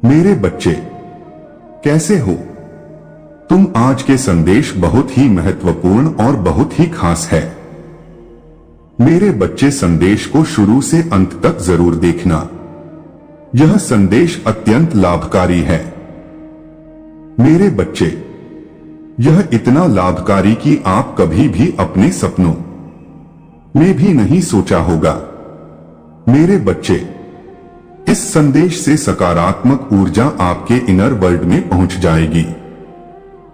मेरे बच्चे, कैसे हो तुम? आज के संदेश बहुत ही महत्वपूर्ण और बहुत ही खास है। मेरे बच्चे, संदेश को शुरू से अंत तक जरूर देखना। यह संदेश अत्यंत लाभकारी है। मेरे बच्चे, यह इतना लाभकारी कि आप कभी भी अपने सपनों में भी नहीं सोचा होगा। मेरे बच्चे, इस संदेश से सकारात्मक ऊर्जा आपके इनर वर्ल्ड में पहुंच जाएगी।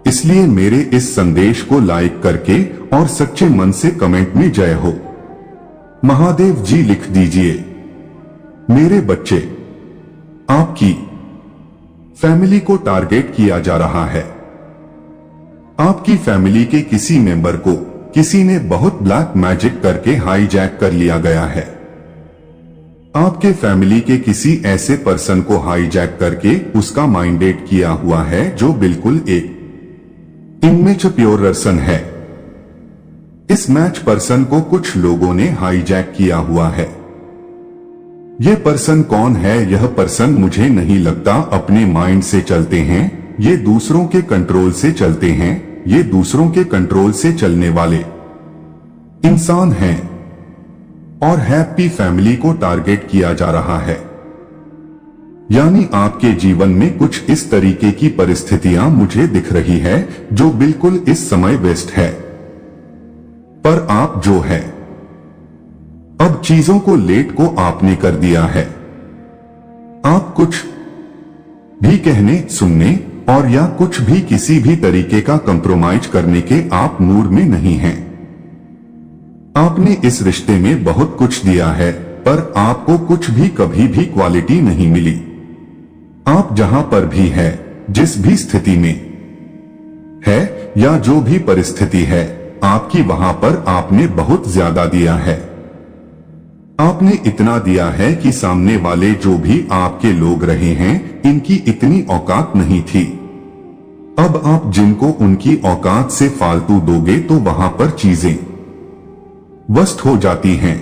इसलिए मेरे इस संदेश को लाइक करके और सच्चे मन से कमेंट में जय हो महादेव जी लिख दीजिए। मेरे बच्चे, आपकी फैमिली को टारगेट किया जा रहा है। आपकी फैमिली के किसी मेंबर को किसी ने बहुत ब्लैक मैजिक करके हाईजैक कर लिया गया है। आपके फैमिली के किसी ऐसे पर्सन को हाईजैक करके उसका माइंडेट किया हुआ है जो बिल्कुल एक इमेज प्योर पर्सन है। इस मैच पर्सन को कुछ लोगों ने हाईजैक किया हुआ है। यह पर्सन कौन है? यह पर्सन मुझे नहीं लगता अपने माइंड से चलते हैं। ये दूसरों के कंट्रोल से चलते हैं। ये दूसरों के कंट्रोल से चलने वाले इंसान हैं और हैप्पी फैमिली को टारगेट किया जा रहा है। यानी आपके जीवन में कुछ इस तरीके की परिस्थितियां मुझे दिख रही है जो बिल्कुल इस समय वेस्ट है। पर आप जो है, अब चीजों को लेट को आपने कर दिया है। आप कुछ भी कहने, सुनने और या कुछ भी किसी भी तरीके का कंप्रोमाइज करने के आप मूड में नहीं हैं। आपने इस रिश्ते में बहुत कुछ दिया है पर आपको कुछ भी कभी भी क्वालिटी नहीं मिली। आप जहां पर भी है, जिस भी स्थिति में है या जो भी परिस्थिति है, आपकी वहां पर आपने बहुत ज्यादा दिया है। आपने इतना दिया है कि सामने वाले जो भी आपके लोग रहे हैं, इनकी इतनी औकात नहीं थी। अब आप जिनको उनकी औकात से फालतू दोगे तो वहां पर चीजें वस्त हो जाती हैं।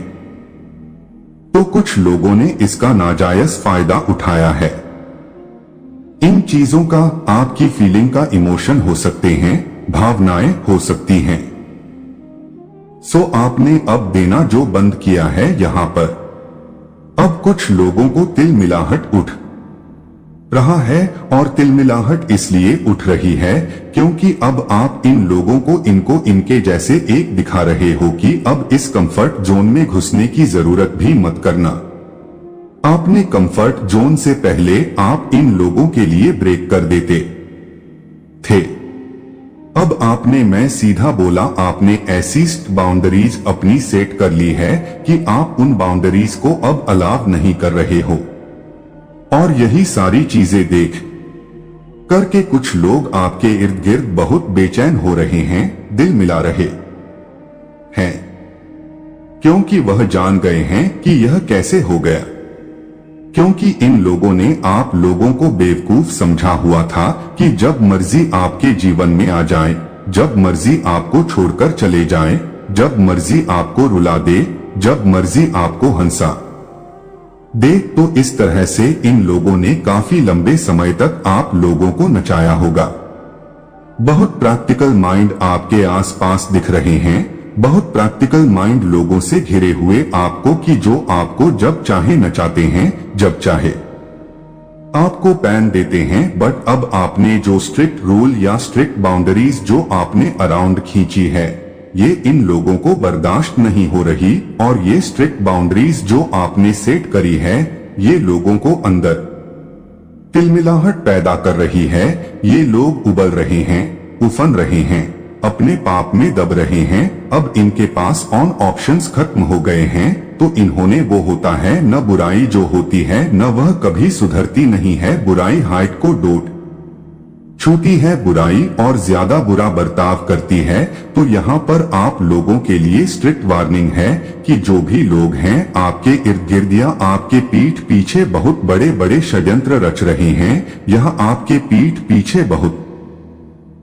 तो कुछ लोगों ने इसका नाजायज फायदा उठाया है। इन चीजों का आपकी फीलिंग का इमोशन हो सकते हैं, भावनाएं हो सकती हैं। सो आपने अब देना जो बंद किया है यहां पर। अब कुछ लोगों को तिलमिलाहट उठ रहा है और तिलमिलाहट इसलिए उठ रही है क्योंकि अब आप इन लोगों को इनको इनके जैसे एक दिखा रहे हो कि अब इस कंफर्ट जोन में घुसने की जरूरत भी मत करना। आपने कंफर्ट जोन से पहले आप इन लोगों के लिए ब्रेक कर देते थे। अब आपने, मैं सीधा बोला, आपने ऐसी बाउंड्रीज अपनी सेट कर ली है कि आप उन बाउंड्रीज को अब अलाव नहीं कर रहे हो। और यही सारी चीजें देख करके कुछ लोग आपके इर्द गिर्द बहुत बेचैन हो रहे हैं, दिल मिला रहे हैं, क्योंकि वह जान गए हैं कि यह कैसे हो गया। क्योंकि इन लोगों ने आप लोगों को बेवकूफ समझा हुआ था कि जब मर्जी आपके जीवन में आ जाए, जब मर्जी आपको छोड़कर चले जाए, जब मर्जी आपको रुला दे, जब मर्जी आपको हंसा दे, तो इस तरह से इन लोगों ने काफी लंबे समय तक आप लोगों को नचाया होगा। बहुत प्रैक्टिकल माइंड आपके आसपास दिख रहे हैं, बहुत प्रैक्टिकल माइंड लोगों से घिरे हुए आपको कि जो आपको जब चाहे नचाते हैं, जब चाहे आपको पैन देते हैं। बट अब आपने जो स्ट्रिक्ट रूल या स्ट्रिक्ट बाउंड्रीज जो आपने अराउंड खींची है, ये इन लोगों को बर्दाश्त नहीं हो रही। और ये स्ट्रिक्ट बाउंड्रीज जो आपने सेट करी है, ये लोगों को अंदर तिलमिलाहट पैदा कर रही है। ये लोग उबल रहे हैं, उफन रहे हैं, अपने पाप में दब रहे हैं। अब इनके पास ऑन ऑप्शंस खत्म हो गए हैं, तो इन्होंने, वो होता है न बुराई जो होती है न वह कभी सुधरती नहीं है। बुराई हाइट को डोट छूती है बुराई और ज्यादा बुरा बर्ताव करती है। तो यहाँ पर आप लोगों के लिए स्ट्रिक्ट वार्निंग है कि जो भी लोग हैं आपके इर्द गिर्द या आपके पीठ पीछे बहुत बड़े बड़े षड्यंत्र रच रहे हैं, यह आपके पीठ पीछे बहुत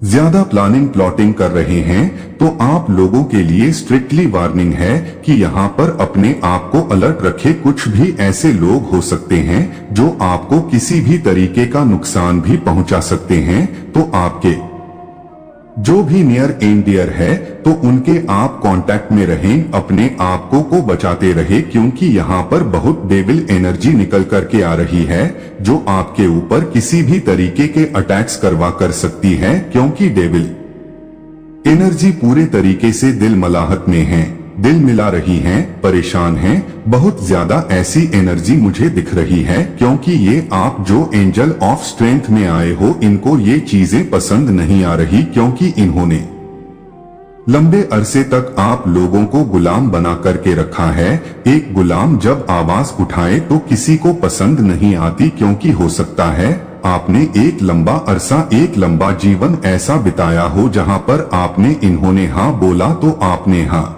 ज्यादा प्लानिंग प्लॉटिंग कर रहे हैं तो आप लोगों के लिए स्ट्रिक्टली वार्निंग है कि यहाँ पर अपने आप को अलर्ट रखे। कुछ भी ऐसे लोग हो सकते हैं जो आपको किसी भी तरीके का नुकसान भी पहुंचा सकते हैं, तो आपके जो भी नियर एंड डियर है तो उनके आप कांटेक्ट में रहें, अपने आप को बचाते रहे, क्योंकि यहाँ पर बहुत डेविल एनर्जी निकल करके आ रही है जो आपके ऊपर किसी भी तरीके के अटैक्स करवा कर सकती है, क्योंकि डेविल एनर्जी पूरे तरीके से दिल मलाहत में है, दिल मिला रही हैं, परेशान हैं। बहुत ज्यादा ऐसी एनर्जी मुझे दिख रही है, क्योंकि ये आप जो एंजल ऑफ स्ट्रेंथ में आए हो इनको ये चीजें पसंद नहीं आ रही, क्योंकि इन्होंने लंबे अरसे तक आप लोगों को गुलाम बना करके रखा है। एक गुलाम जब आवाज उठाए तो किसी को पसंद नहीं आती, क्योंकि हो सकता है आपने एक लंबा अरसा, एक लंबा जीवन ऐसा बिताया हो जहां पर आपने इन्होंने हाँ बोला तो आपने हाँ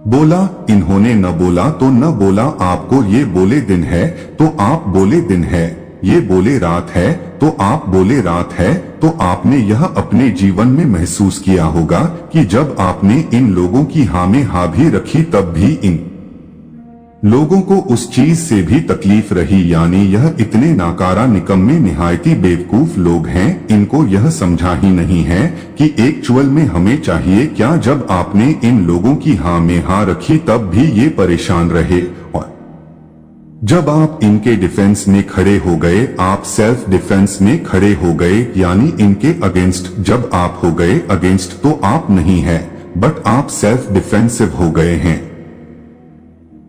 बोला, इन्होंने न बोला तो न बोला। आपको ये बोले दिन है तो आप बोले दिन है, ये बोले रात है तो आप बोले रात है। तो आपने यह अपने जीवन में महसूस किया होगा कि जब आपने इन लोगों की हाँ में हाँ भी रखी तब भी इन लोगों को उस चीज से भी तकलीफ रही। यानी यह इतने नाकारा, निकम्मे, निहायती बेवकूफ लोग हैं, इनको यह समझा ही नहीं है कि एक्चुअल में हमें चाहिए क्या। जब आपने इन लोगों की हाँ में हाँ रखी तब भी ये परेशान रहे, और जब आप इनके डिफेंस में खड़े हो गए, आप सेल्फ डिफेंस में खड़े हो गए, यानी इनके अगेंस्ट जब आप हो गए, अगेंस्ट तो आप नहीं है बट आप सेल्फ डिफेंसिव हो गए हैं।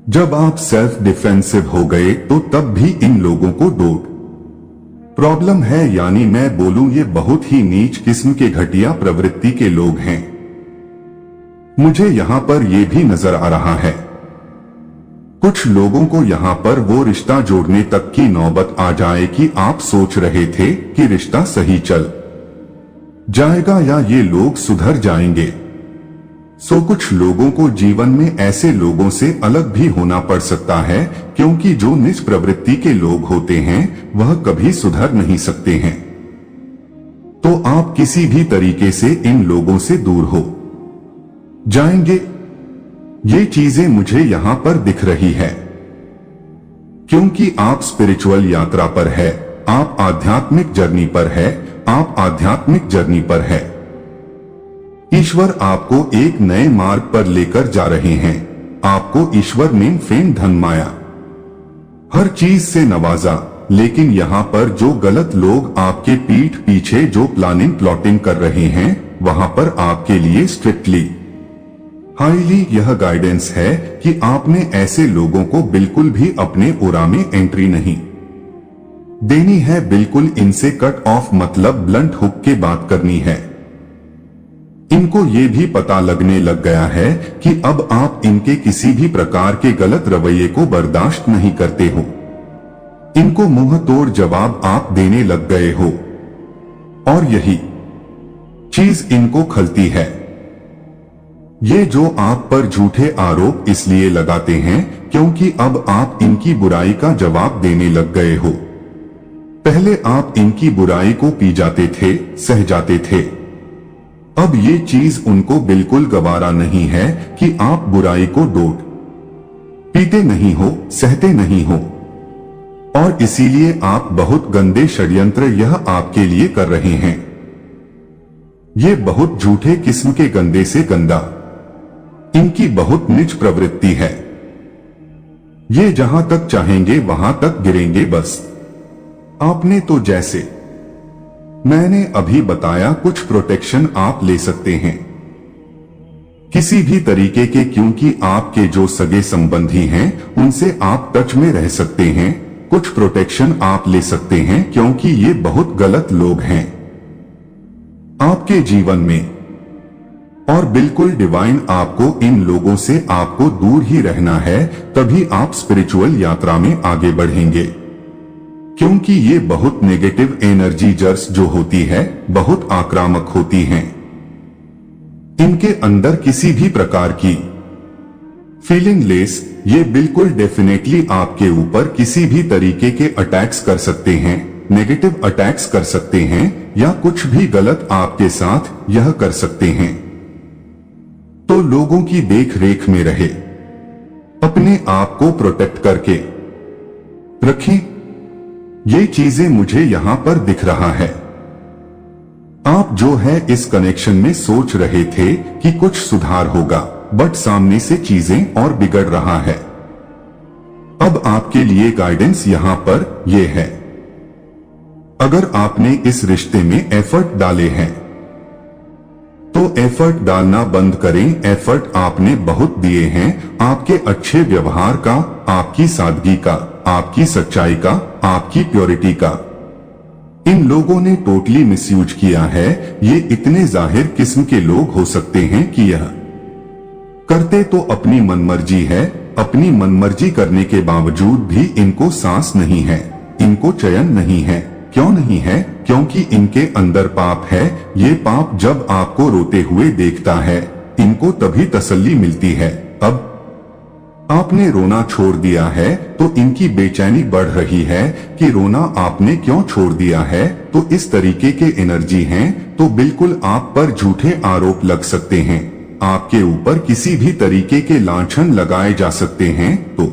जब आप सेल्फ डिफेंसिव हो गए तो तब भी इन लोगों को डोट प्रॉब्लम है, यानी मैं बोलूं ये बहुत ही नीच किस्म के घटिया प्रवृत्ति के लोग हैं। मुझे यहां पर ये भी नजर आ रहा है कुछ लोगों को यहां पर वो रिश्ता जोड़ने तक की नौबत आ जाए कि आप सोच रहे थे कि रिश्ता सही चल जाएगा या ये लोग सुधर जाएंगे। कुछ लोगों को जीवन में ऐसे लोगों से अलग भी होना पड़ सकता है, क्योंकि जो नीच प्रवृत्ति के लोग होते हैं वह कभी सुधर नहीं सकते हैं। तो आप किसी भी तरीके से इन लोगों से दूर हो जाएंगे। ये चीजें मुझे यहां पर दिख रही है, क्योंकि आप स्पिरिचुअल यात्रा पर है, आप आध्यात्मिक जर्नी पर है, आप आध्यात्मिक जर्नी पर है। ईश्वर आपको एक नए मार्ग पर लेकर जा रहे हैं। आपको ईश्वर ने फेम, धन, माया, हर चीज से नवाजा, लेकिन यहाँ पर जो गलत लोग आपके पीठ पीछे जो प्लानिंग प्लॉटिंग कर रहे हैं, वहां पर आपके लिए स्ट्रिक्टली हाईली यह गाइडेंस है कि आपने ऐसे लोगों को बिल्कुल भी अपने ओरा में एंट्री नहीं देनी है। बिल्कुल इनसे कट ऑफ, मतलब ब्लंट हुक के बात करनी है। इनको ये भी पता लगने लग गया है कि अब आप इनके किसी भी प्रकार के गलत रवैये को बर्दाश्त नहीं करते हो। इनको मुंह तोड़ जवाब आप देने लग गए हो, और यही चीज इनको खलती है। ये जो आप पर झूठे आरोप इसलिए लगाते हैं क्योंकि अब आप इनकी बुराई का जवाब देने लग गए हो। पहले आप इनकी बुराई को पी जाते थे, सह जाते थे। अब ये चीज उनको बिल्कुल गवारा नहीं है कि आप बुराई को डोट पीते नहीं हो, सहते नहीं हो, और इसीलिए आप बहुत गंदे षड्यंत्र यह आपके लिए कर रहे हैं। ये बहुत झूठे किस्म के गंदे से गंदा, इनकी बहुत नीच प्रवृत्ति है। ये जहां तक चाहेंगे वहां तक गिरेंगे बस। आपने तो जैसे मैंने अभी बताया कुछ प्रोटेक्शन आप ले सकते हैं किसी भी तरीके के, क्योंकि आपके जो सगे संबंधी हैं उनसे आप टच में रह सकते हैं। कुछ प्रोटेक्शन आप ले सकते हैं क्योंकि ये बहुत गलत लोग हैं आपके जीवन में, और बिल्कुल डिवाइन आपको इन लोगों से आपको दूर ही रहना है, तभी आप स्पिरिचुअल यात्रा में आगे बढ़ेंगे। क्योंकि ये बहुत नेगेटिव एनर्जी जर्स जो होती है बहुत आक्रामक होती हैं। इनके अंदर किसी भी प्रकार की फीलिंग लेस, ये बिल्कुल डेफिनेटली आपके ऊपर किसी भी तरीके के अटैक्स कर सकते हैं। नेगेटिव अटैक्स कर सकते हैं या कुछ भी गलत आपके साथ यह कर सकते हैं। तो लोगों की देख रेख में रहे, अपने आप को प्रोटेक्ट करके रखें। ये चीजें मुझे यहां पर दिख रहा है। आप जो है इस कनेक्शन में सोच रहे थे कि कुछ सुधार होगा, बट सामने से चीजें और बिगड़ रहा है। अब आपके लिए गाइडेंस यहां पर यह है, अगर आपने इस रिश्ते में एफर्ट डाले हैं तो एफर्ट डालना बंद करें। एफर्ट आपने बहुत दिए हैं, आपके अच्छे व्यवहार का, आपकी सादगी का, आपकी सच्चाई का, आपकी प्योरिटी का। इन लोगों ने टोटली मिसयूज किया है। ये इतने जाहिर किस्म के लोग हो सकते हैं कि यह करते तो अपनी मनमर्जी है, अपनी मनमर्जी करने के बावजूद भी इनको सांस नहीं है, इनको चयन नहीं है। क्यों नहीं है? क्योंकि इनके अंदर पाप है। ये पाप जब आपको रोते हुए देखता है, इनको तभी तसल्ली मिलती है। अब आपने रोना छोड़ दिया है तो इनकी बेचैनी बढ़ रही है कि रोना आपने क्यों छोड़ दिया है। तो इस तरीके के एनर्जी हैं तो बिल्कुल आप पर झूठे आरोप लग सकते हैं, आपके ऊपर किसी भी तरीके के लांछन लगाए जा सकते हैं। तो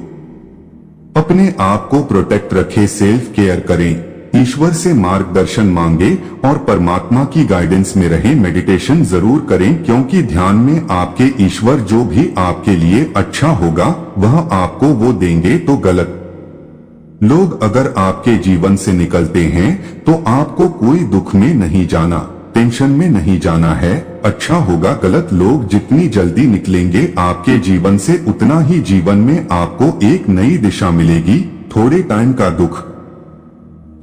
अपने आप को प्रोटेक्ट रखें, सेल्फ केयर करें, ईश्वर से मार्गदर्शन मांगे और परमात्मा की गाइडेंस में रहें। मेडिटेशन जरूर करें, क्योंकि ध्यान में आपके ईश्वर जो भी आपके लिए अच्छा होगा वह आपको वो देंगे। तो गलत लोग अगर आपके जीवन से निकलते हैं तो आपको कोई दुख में नहीं जाना, टेंशन में नहीं जाना है, अच्छा होगा। गलत लोग जितनी जल्दी निकलेंगे आपके जीवन से, उतना ही जीवन में आपको एक नई दिशा मिलेगी। थोड़े टाइम का दुख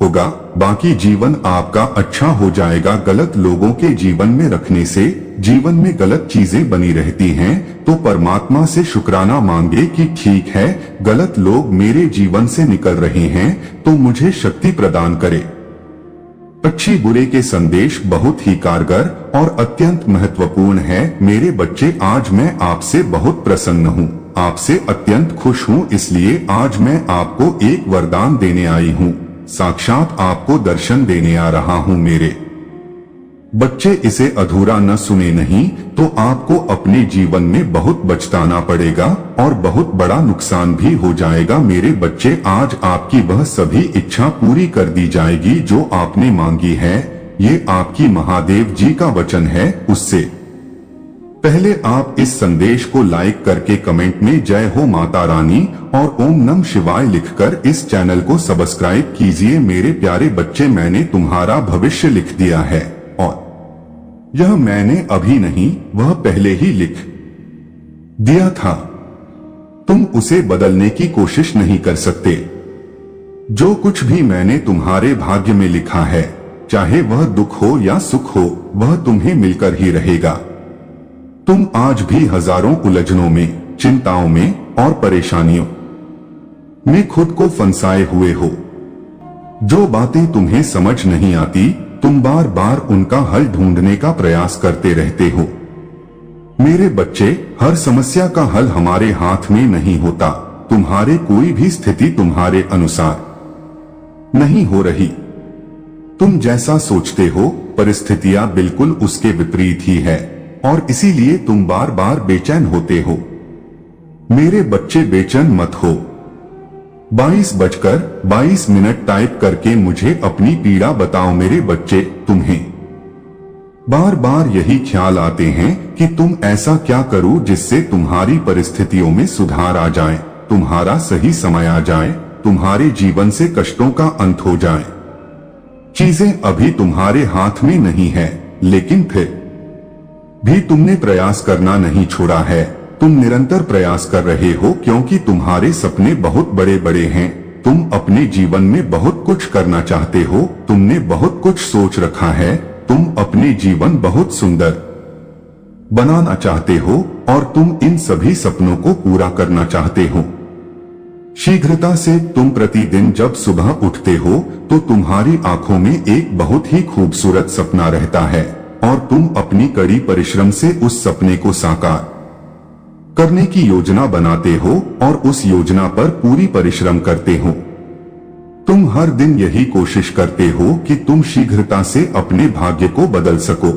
होगा, बाकी जीवन आपका अच्छा हो जाएगा। गलत लोगों के जीवन में रखने से जीवन में गलत चीजें बनी रहती हैं। तो परमात्मा से शुक्राना मांगे कि ठीक है, गलत लोग मेरे जीवन से निकल रहे हैं तो मुझे शक्ति प्रदान करे। अच्छी बुरे के संदेश बहुत ही कारगर और अत्यंत महत्वपूर्ण है। मेरे बच्चे, आज मैं आपसे बहुत प्रसन्न हूँ, आपसे अत्यंत खुश हूँ, इसलिए आज मैं आपको एक वरदान देने आई हूँ, साक्षात आपको दर्शन देने आ रहा हूं। मेरे बच्चे, इसे अधूरा न सुने नहीं तो आपको अपने जीवन में बहुत बचताना पड़ेगा और बहुत बड़ा नुकसान भी हो जाएगा। मेरे बच्चे, आज आपकी वह सभी इच्छा पूरी कर दी जाएगी जो आपने मांगी है। ये आपकी महादेव जी का वचन है। उससे पहले आप इस संदेश को लाइक करके कमेंट में जय हो माता रानी और ओम नमः शिवाय लिखकर इस चैनल को सब्सक्राइब कीजिए। मेरे प्यारे बच्चे, मैंने तुम्हारा भविष्य लिख दिया है और यह मैंने अभी नहीं, वह पहले ही लिख दिया था। तुम उसे बदलने की कोशिश नहीं कर सकते। जो कुछ भी मैंने तुम्हारे भाग्य में लिखा है, चाहे वह दुख हो या सुख हो, वह तुम्हें मिलकर ही रहेगा। तुम आज भी हजारों उलझनों में, चिंताओं में और परेशानियों में खुद को फंसाए हुए हो। जो बातें तुम्हें समझ नहीं आती, तुम बार बार उनका हल ढूंढने का प्रयास करते रहते हो। मेरे बच्चे, हर समस्या का हल हमारे हाथ में नहीं होता। तुम्हारे कोई भी स्थिति तुम्हारे अनुसार नहीं हो रही। तुम जैसा सोचते हो, परिस्थितियां बिल्कुल उसके विपरीत ही है और इसीलिए तुम बार बार बेचैन होते हो। मेरे बच्चे, बेचैन मत हो। 22:22 टाइप करके मुझे अपनी पीड़ा बताओ। मेरे बच्चे, तुम्हें बार बार यही ख्याल आते हैं कि तुम ऐसा क्या करूं जिससे तुम्हारी परिस्थितियों में सुधार आ जाए, तुम्हारा सही समय आ जाए, तुम्हारे जीवन से कष्टों का अंत हो जाए। चीजें अभी तुम्हारे हाथ में नहीं है, लेकिन फिर भी तुमने प्रयास करना नहीं छोड़ा है। तुम निरंतर प्रयास कर रहे हो, क्योंकि तुम्हारे सपने बहुत बड़े बड़े हैं। तुम अपने जीवन में बहुत कुछ करना चाहते हो, तुमने बहुत कुछ सोच रखा है। तुम अपने जीवन बहुत सुंदर बनाना चाहते हो और तुम इन सभी सपनों को पूरा करना चाहते हो। शीघ्रता से तुम प्रतिदिन जब सुबह उठते हो तो तुम्हारी आंखों में एक बहुत ही खूबसूरत सपना रहता है और तुम अपनी कड़ी परिश्रम से उस सपने को साकार करने की योजना बनाते हो और उस योजना पर पूरी परिश्रम करते हो। तुम हर दिन यही कोशिश करते हो कि तुम शीघ्रता से अपने भाग्य को बदल सको।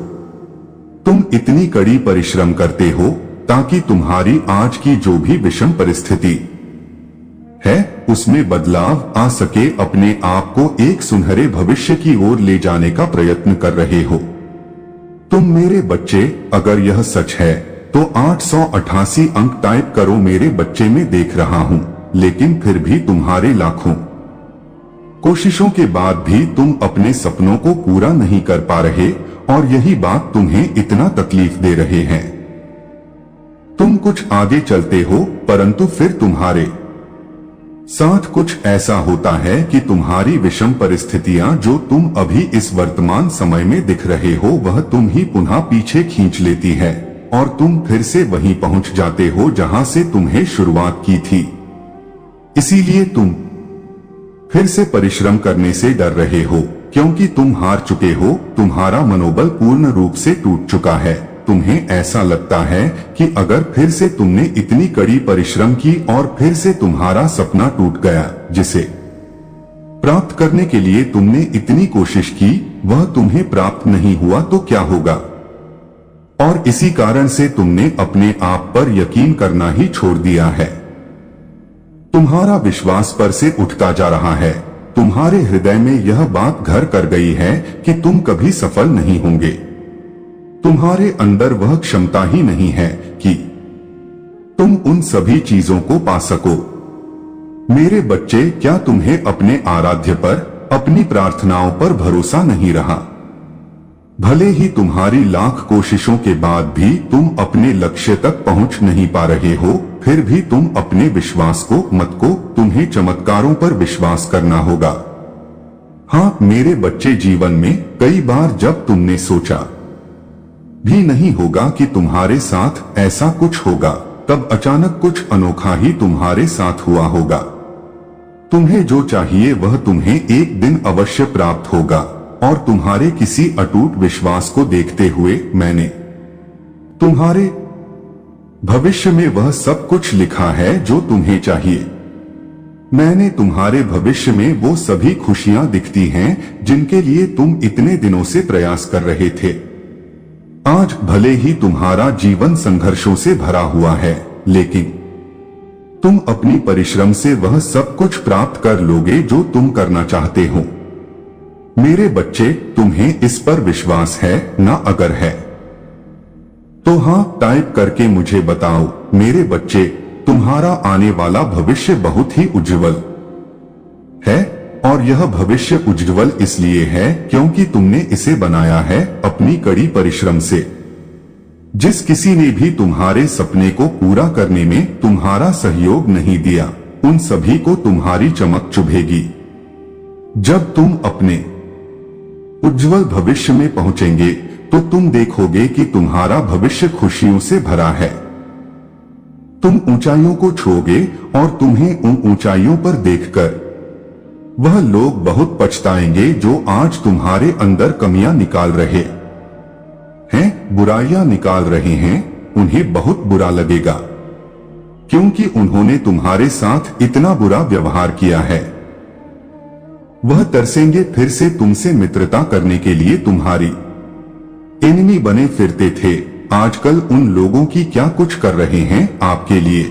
तुम इतनी कड़ी परिश्रम करते हो ताकि तुम्हारी आज की जो भी विषम परिस्थिति है उसमें बदलाव आ सके। अपने आप को एक सुनहरे भविष्य की ओर ले जाने का प्रयत्न कर रहे हो। तुम मेरे बच्चे, अगर यह सच है तो 888 अंक टाइप करो। मेरे बच्चे में देख रहा हूं, लेकिन फिर भी तुम्हारे लाखों कोशिशों के बाद भी तुम अपने सपनों को पूरा नहीं कर पा रहे और यही बात तुम्हें इतना तकलीफ दे रहे हैं। तुम कुछ आगे चलते हो परंतु फिर तुम्हारे साथ कुछ ऐसा होता है कि तुम्हारी विषम परिस्थितियां जो तुम अभी इस वर्तमान समय में दिख रहे हो वह तुम ही पुनः पीछे खींच लेती है और तुम फिर से वहीं पहुंच जाते हो जहां से तुम्हें शुरुआत की थी। इसीलिए तुम फिर से परिश्रम करने से डर रहे हो क्योंकि तुम हार चुके हो। तुम्हारा मनोबल पूर्ण रूप से टूट चुका है। तुम्हें ऐसा लगता है कि अगर फिर से तुमने इतनी कड़ी परिश्रम की और फिर से तुम्हारा सपना टूट गया जिसे प्राप्त करने के लिए तुमने इतनी कोशिश की वह तुम्हें प्राप्त नहीं हुआ तो क्या होगा। और इसी कारण से तुमने अपने आप पर यकीन करना ही छोड़ दिया है। तुम्हारा विश्वास पर से उठता जा रहा है। तुम्हारे हृदय में यह बात घर कर गई है कि तुम कभी सफल नहीं होंगे। तुम्हारे अंदर वह क्षमता ही नहीं है कि तुम उन सभी चीजों को पा सको। मेरे बच्चे, क्या तुम्हें अपने आराध्य पर, अपनी प्रार्थनाओं पर भरोसा नहीं रहा? भले ही तुम्हारी लाख कोशिशों के बाद भी तुम अपने लक्ष्य तक पहुंच नहीं पा रहे हो, फिर भी तुम अपने विश्वास को मत को, तुम्हें चमत्कारों पर विश्वास करना होगा। हाँ मेरे बच्चे, जीवन में कई बार जब तुमने सोचा भी नहीं होगा कि तुम्हारे साथ ऐसा कुछ होगा, तब अचानक कुछ अनोखा ही तुम्हारे साथ हुआ होगा। तुम्हें जो चाहिए वह तुम्हें एक दिन अवश्य प्राप्त होगा और तुम्हारे किसी अटूट विश्वास को देखते हुए मैंने तुम्हारे भविष्य में वह सब कुछ लिखा है जो तुम्हें चाहिए। मैंने तुम्हारे भविष्य में वो सभी खुशियां दिखती हैं जिनके लिए तुम इतने दिनों से प्रयास कर रहे थे। आज भले ही तुम्हारा जीवन संघर्षों से भरा हुआ है, लेकिन तुम अपनी परिश्रम से वह सब कुछ प्राप्त कर लोगे जो तुम करना चाहते हो। मेरे बच्चे, तुम्हें इस पर विश्वास है ना? अगर है तो हाँ टाइप करके मुझे बताओ। मेरे बच्चे, तुम्हारा आने वाला भविष्य बहुत ही उज्जवल है और यह भविष्य उज्जवल इसलिए है क्योंकि तुमने इसे बनाया है अपनी कड़ी परिश्रम से। जिस किसी ने भी तुम्हारे सपने को पूरा करने में तुम्हारा सहयोग नहीं दिया, उन सभी को तुम्हारी चमक चुभेगी। जब तुम अपने उज्जवल भविष्य में पहुंचेंगे तो तुम देखोगे कि तुम्हारा भविष्य खुशियों से भरा है। तुम ऊंचाइयों को छूओगे और तुम्हें उन ऊंचाइयों पर देखकर वह लोग बहुत पछताएंगे जो आज तुम्हारे अंदर कमियां निकाल रहे हैं, बुराइयां निकाल रहे हैं। उन्हें बहुत बुरा लगेगा क्योंकि उन्होंने तुम्हारे साथ इतना बुरा व्यवहार किया है। वह तरसेंगे फिर से तुमसे मित्रता करने के लिए। तुम्हारी एनिमी बने फिरते थे, आजकल उन लोगों की क्या कुछ कर रहे हैं आपके लिए।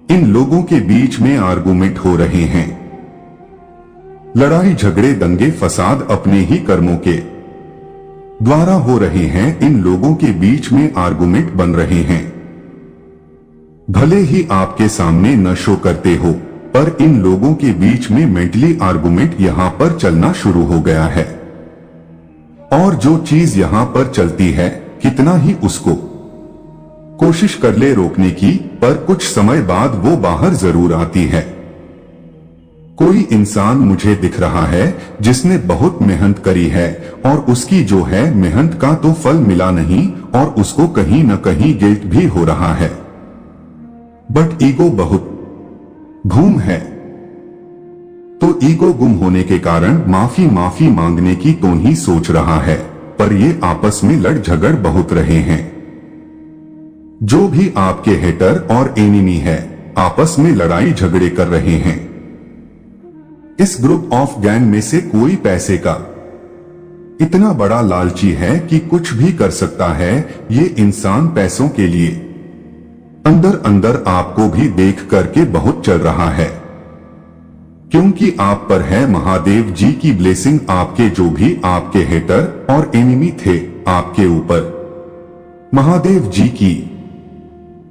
इन लोगों के बीच में आर्गुमेंट हो रहे हैं, लड़ाई झगड़े दंगे फसाद अपने ही कर्मों के द्वारा हो रहे हैं। इन लोगों के बीच में आर्गुमेंट बन रहे हैं। भले ही आपके सामने न शो करते हो, पर इन लोगों के बीच में मेंटली आर्गुमेंट यहां पर चलना शुरू हो गया है। और जो चीज यहां पर चलती है, कितना ही उसको कोशिश कर ले रोकने की, पर कुछ समय बाद वो बाहर जरूर आती है। कोई इंसान मुझे दिख रहा है जिसने बहुत मेहनत करी है और उसकी जो है मेहनत का तो फल मिला नहीं और उसको कहीं न कहीं गिल्ट भी हो रहा है। बट ईगो बहुत भूम है, तो ईगो गुम होने के कारण माफी मांगने की तो ही सोच रहा है, पर ये आपस में लड़ झगड़ बहुत रहे हैं। जो भी आपके हेटर और एनिमी है आपस में लड़ाई झगड़े कर रहे हैं। इस ग्रुप ऑफ गैंग में से कोई पैसे का इतना बड़ा लालची है कि कुछ भी कर सकता है। ये इंसान पैसों के लिए अंदर अंदर आपको भी देख करके बहुत चल रहा है, क्योंकि आप पर है महादेव जी की ब्लेसिंग। आपके जो भी आपके हेटर और एनिमी थे, आपके ऊपर महादेव जी की,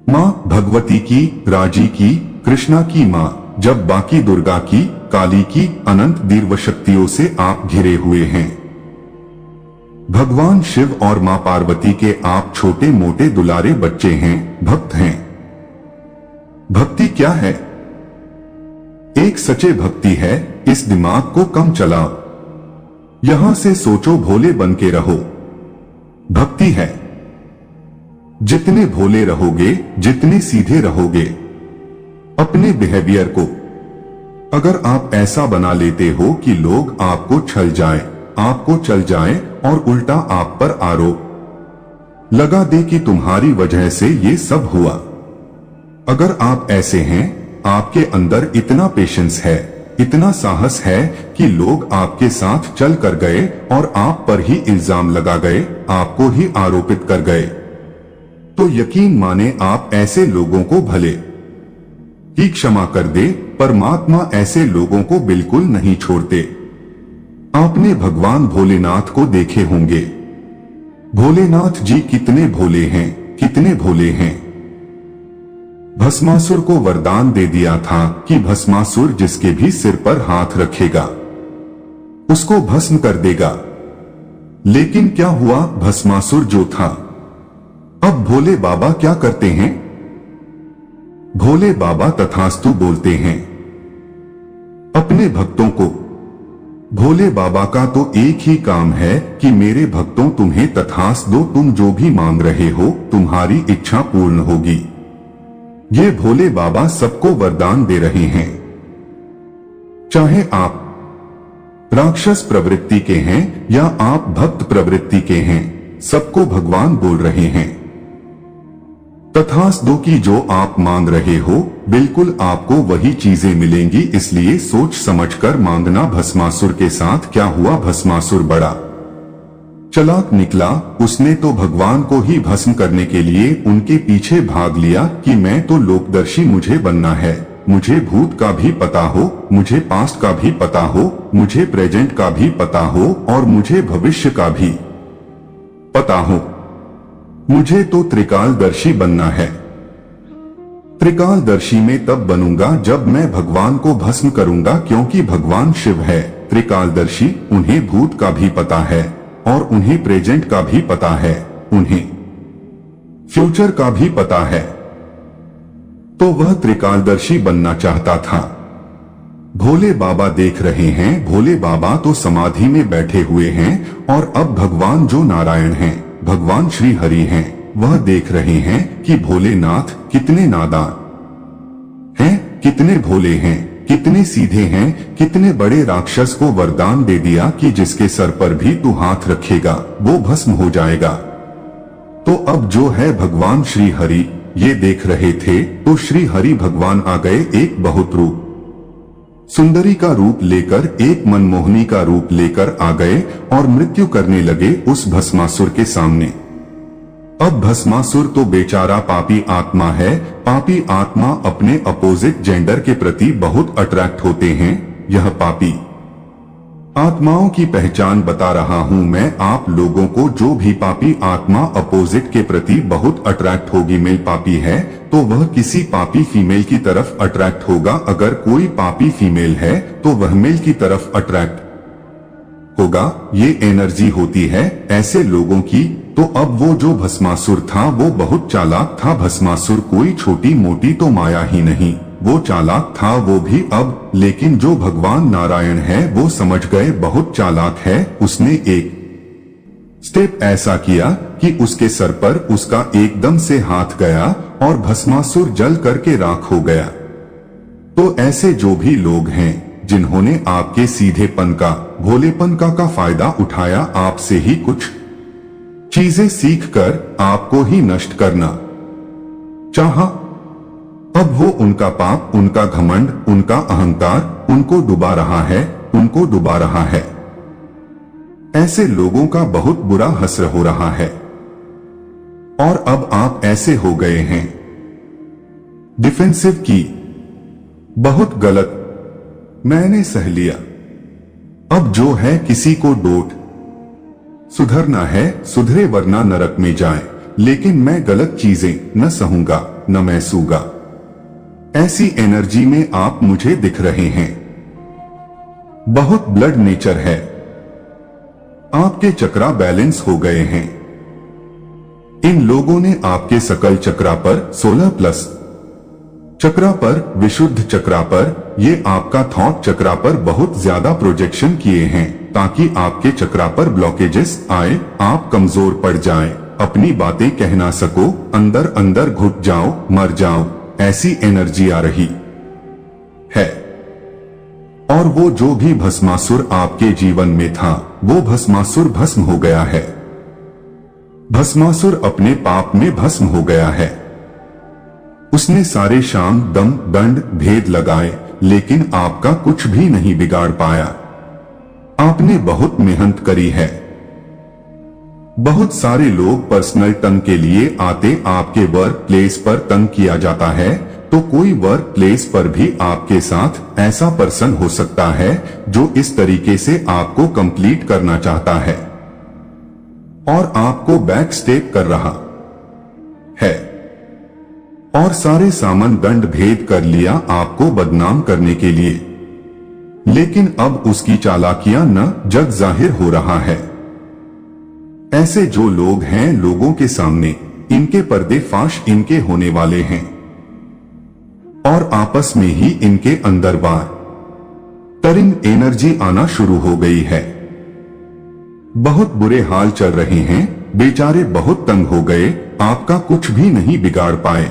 मां भगवती की, राजी की, कृष्णा की मां, जब बाकी दुर्गा की, काली की अनंत दिव्य शक्तियों से आप घिरे हुए हैं। भगवान शिव और मां पार्वती के आप छोटे मोटे दुलारे बच्चे हैं, भक्त हैं। भक्ति क्या है? एक सच्चे भक्ति है। इस दिमाग को कम चलाओ, यहां से सोचो, भोले बन के रहो। भक्ति है, जितने भोले रहोगे, जितने सीधे रहोगे, अपने बिहेवियर को अगर आप ऐसा बना लेते हो कि लोग आपको छल जाए, आपको चल जाए और उल्टा आप पर आरोप लगा दे कि तुम्हारी वजह से ये सब हुआ, अगर आप ऐसे हैं, आपके अंदर इतना पेशेंस है, इतना साहस है कि लोग आपके साथ चल कर गए और आप पर ही इल्जाम लगा गए, आपको ही आरोपित कर गए, तो यकीन माने आप ऐसे लोगों को भले ही क्षमा कर दे। परमात्मा ऐसे लोगों को बिल्कुल नहीं छोड़ते। आपने भगवान भोलेनाथ को देखे होंगे। भोलेनाथ जी कितने भोले हैं, कितने भोले हैं। भस्मासुर को वरदान दे दिया था कि भस्मासुर जिसके भी सिर पर हाथ रखेगा उसको भस्म कर देगा। लेकिन क्या हुआ? भस्मासुर जो था, अब भोले बाबा क्या करते हैं? भोले बाबा तथास्तु बोलते हैं अपने भक्तों को। भोले बाबा का तो एक ही काम है कि मेरे भक्तों तुम्हें तथास्तु दो, तुम जो भी मांग रहे हो तुम्हारी इच्छा पूर्ण होगी। ये भोले बाबा सबको वरदान दे रहे हैं। चाहे आप राक्षस प्रवृत्ति के हैं या आप भक्त प्रवृत्ति के हैं, सबको भगवान बोल रहे हैं तथास्तु की जो आप मांग रहे हो बिल्कुल आपको वही चीजें मिलेंगी। इसलिए सोच समझकर मांगना। भस्मासुर के साथ क्या हुआ? भस्मासुर बड़ा चालाक निकला। उसने तो भगवान को ही भस्म करने के लिए उनके पीछे भाग लिया कि मैं तो लोकदर्शी, मुझे बनना है, मुझे भूत का भी पता हो, मुझे पास्ट का भी पता हो, मुझे प्रेजेंट का भी पता हो और मुझे भविष्य का भी पता हो। मुझे तो त्रिकालदर्शी बनना है। त्रिकालदर्शी में तब बनूंगा जब मैं भगवान को भस्म करूंगा, क्योंकि भगवान शिव है त्रिकालदर्शी। उन्हें भूत का भी पता है और उन्हें प्रेजेंट का भी पता है, उन्हें फ्यूचर का भी पता है। तो वह त्रिकालदर्शी बनना चाहता था। भोले बाबा देख रहे हैं। भोले बाबा तो समाधि में बैठे हुए हैं और अब भगवान जो नारायण हैं, भगवान श्री हरि हैं, वह देख रहे हैं कि भोलेनाथ कितने नादान हैं, कितने भोले हैं, कितने सीधे हैं, कितने बड़े राक्षस को वरदान दे दिया कि जिसके सर पर भी तू हाथ रखेगा वो भस्म हो जाएगा। तो अब जो है भगवान श्री हरि ये देख रहे थे तो श्री हरि भगवान आ गए एक बहुत रूप सुंदरी का रूप लेकर, एक मनमोहनी का रूप लेकर आ गए और मृत्यु करने लगे उस भस्मासुर के सामने। अब भस्मासुर तो बेचारा पापी आत्मा है। पापी आत्मा अपने अपोजिट जेंडर के प्रति बहुत अट्रैक्ट होते हैं। यह पापी आत्माओं की पहचान बता रहा हूं मैं आप लोगों को। जो भी पापी आत्मा अपोजिट के प्रति बहुत अट्रैक्ट होगी, मेल पापी है तो वह किसी पापी फीमेल की तरफ अट्रैक्ट होगा। अगर कोई पापी फीमेल है तो वह मेल की तरफ अट्रैक्ट होगा। ये एनर्जी होती है ऐसे लोगों की। तो अब वो जो भस्मासुर था वो बहुत चालाक था। भस्मासुर कोई छोटी मोटी तो माया ही नहीं, वो चालाक था वो भी अब। लेकिन जो भगवान नारायण है वो समझ गए बहुत चालाक है। उसने एक स्टेप ऐसा किया कि उसके सर पर उसका एकदम से हाथ गया और भस्मासुर जल करके राख हो गया। तो ऐसे जो भी लोग हैं जिन्होंने आपके सीधेपन का, भोलेपन का फायदा उठाया, आपसे ही कुछ चीजें सीखकर आपको ही नष्ट करना चाहा, अब वो उनका पाप, उनका घमंड, उनका अहंकार उनको डुबा रहा है, उनको डुबा रहा है। ऐसे लोगों का बहुत बुरा हश्र हो रहा है। और अब आप ऐसे हो गए हैं। डिफेंसिव की, बहुत गलत, मैंने सह लिया। अब जो है किसी को डोट, सुधरना है सुधरे वरना नरक में जाए, लेकिन मैं गलत चीजें न सहूंगा न मैं सूंगा। ऐसी एनर्जी में आप मुझे दिख रहे हैं। बहुत ब्लड नेचर है। आपके चक्रा बैलेंस हो गए हैं। इन लोगों ने आपके सकल चक्रा पर 16+ चक्रा पर, विशुद्ध चक्रा पर, ये आपका थॉट चक्रा पर बहुत ज्यादा प्रोजेक्शन किए हैं ताकि आपके चक्रा पर ब्लॉकेजेस आए, आप कमजोर पड़ जाएं, अपनी बातें कह ना सको, अंदर अंदर घुट जाओ, मर जाओ, ऐसी एनर्जी आ रही है। और वो जो भी भस्मासुर आपके जीवन में था, वो भस्मासुर भस्म हो गया है। भस्मासुर अपने पाप में भस्म हो गया है। उसने सारे शाम दम दंड भेद लगाए, लेकिन आपका कुछ भी नहीं बिगाड़ पाया। आपने बहुत मेहनत करी है। बहुत सारे लोग पर्सनल तंग के लिए आते, आपके वर्क प्लेस पर तंग किया जाता है, तो कोई वर्क प्लेस पर भी आपके साथ ऐसा पर्सन हो सकता है जो इस तरीके से आपको कंप्लीट करना चाहता है और आपको बैक स्टेप कर रहा है और सारे सामान दंड भेद कर लिया आपको बदनाम करने के लिए। लेकिन अब उसकी चालाकियां न जग जाहिर हो रहा है। ऐसे जो लोग हैं, लोगों के सामने इनके पर्दे फाश इनके होने वाले हैं और आपस में ही इनके अंदर वार टरिंग एनर्जी आना शुरू हो गई है। बहुत बुरे हाल चल रहे हैं, बेचारे बहुत तंग हो गए, आपका कुछ भी नहीं बिगाड़ पाए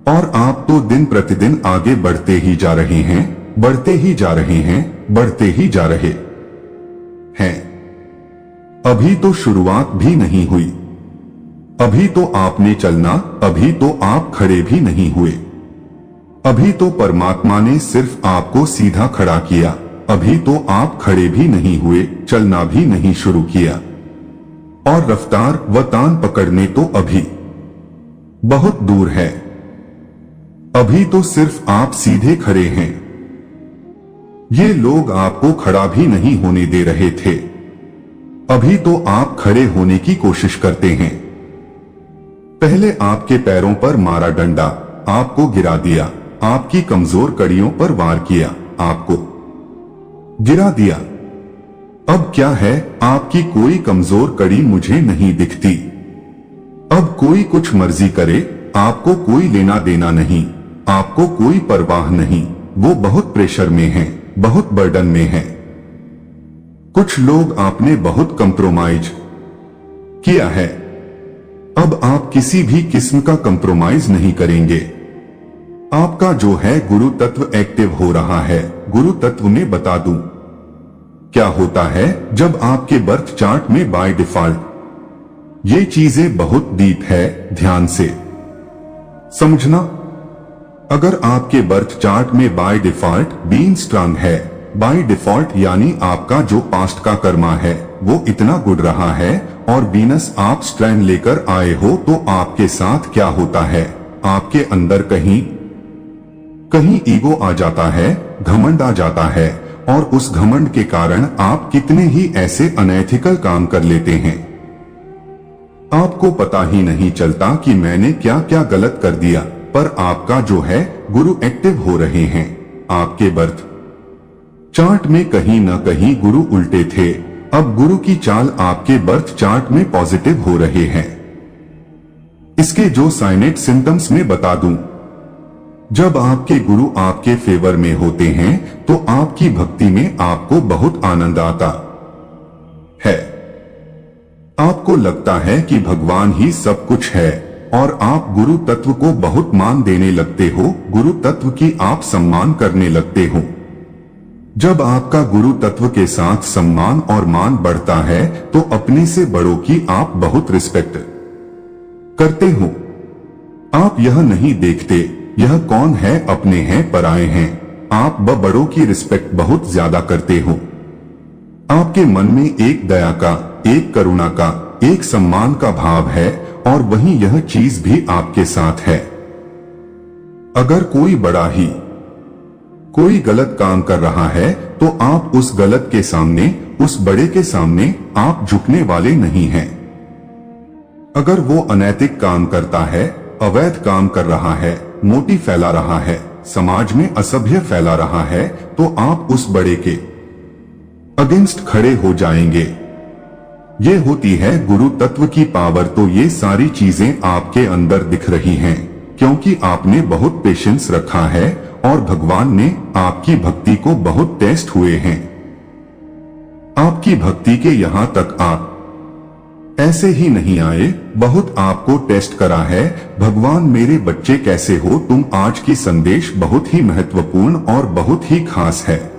और आप तो दिन प्रतिदिन आगे बढ़ते ही जा रहे हैं, बढ़ते ही जा रहे हैं, बढ़ते ही जा रहे हैं। अभी तो शुरुआत भी नहीं हुई। अभी तो आपने चलना, अभी तो आप खड़े भी नहीं हुए। अभी तो परमात्मा ने सिर्फ आपको सीधा खड़ा किया। अभी तो आप खड़े भी नहीं हुए, चलना भी नहीं शुरू किया और रफ्तार व तान पकड़ने तो अभी बहुत दूर है। अभी तो सिर्फ आप सीधे खड़े हैं। ये लोग आपको खड़ा भी नहीं होने दे रहे थे। अभी तो आप खड़े होने की कोशिश करते हैं। पहले आपके पैरों पर मारा डंडा, आपको गिरा दिया, आपकी कमजोर कड़ियों पर वार किया, आपको गिरा दिया। अब क्या है, आपकी कोई कमजोर कड़ी मुझे नहीं दिखती। अब कोई कुछ मर्जी करे, आपको कोई लेना देना नहीं, आपको कोई परवाह नहीं। वो बहुत प्रेशर में हैं, बहुत बर्डन में हैं। कुछ लोग आपने बहुत कंप्रोमाइज किया है। अब आप किसी भी किस्म का कंप्रोमाइज नहीं करेंगे। आपका जो है गुरु तत्व एक्टिव हो रहा है। गुरु तत्व में बता दूं क्या होता है, जब आपके बर्थ चार्ट में बाय डिफॉल्ट ये चीजें बहुत डीप है, ध्यान से समझना। अगर आपके बर्थ चार्ट में बाय डिफॉल्ट बीन स्ट्रांग है, बाय डिफॉल्ट यानी आपका जो पास्ट का कर्मा है वो इतना गुड रहा है और बीनस आप स्ट्रैंड लेकर आए हो, तो आपके साथ क्या होता है, आपके अंदर कहीं कहीं ईगो आ जाता है, घमंड आ जाता है और उस घमंड के कारण आप कितने ही ऐसे अनएथिकल काम कर लेते हैं। आपको पता ही नहीं चलता कि मैंने क्या क्या गलत कर दिया, पर आपका जो है गुरु एक्टिव हो रहे हैं। आपके बर्थ चार्ट में कहीं न कहीं गुरु उल्टे थे, अब गुरु की चाल आपके बर्थ चार्ट में पॉजिटिव हो रहे हैं। इसके जो साइनेट सिम्टम्स में बता दूं, जब आपके गुरु आपके फेवर में होते हैं तो आपकी भक्ति में आपको बहुत आनंद आता है। आपको लगता है कि भगवान ही सब कुछ है और आप गुरु तत्व को बहुत मान देने लगते हो, गुरु तत्व की आप सम्मान करने लगते हो। जब आपका गुरु तत्व के साथ सम्मान और मान बढ़ता है तो अपने से बड़ों की आप बहुत रिस्पेक्ट करते हो। आप यह नहीं देखते यह कौन है, अपने हैं पराए हैं। आप बड़ों की रिस्पेक्ट बहुत ज्यादा करते हो। आपके मन में एक दया का, एक करुणा का, एक सम्मान का भाव है और वहीं यह चीज भी आपके साथ है। अगर कोई बड़ा ही कोई गलत काम कर रहा है तो आप उस गलत के सामने, उस बड़े के सामने आप झुकने वाले नहीं हैं। अगर वो अनैतिक काम करता है, अवैध काम कर रहा है, मोटी फैला रहा है, समाज में असभ्य फैला रहा है, तो आप उस बड़े के अगेंस्ट खड़े हो जाएंगे। ये होती है गुरु तत्व की पावर। तो ये सारी चीजें आपके अंदर दिख रही हैं क्योंकि आपने बहुत पेशेंस रखा है और भगवान ने आपकी भक्ति को बहुत टेस्ट हुए हैं। आपकी भक्ति के यहां तक आप ऐसे ही नहीं आए, बहुत आपको टेस्ट करा है। भगवान मेरे बच्चे कैसे हो तुम? आज की संदेश बहुत ही महत्वपूर्ण और बहुत ही खास है।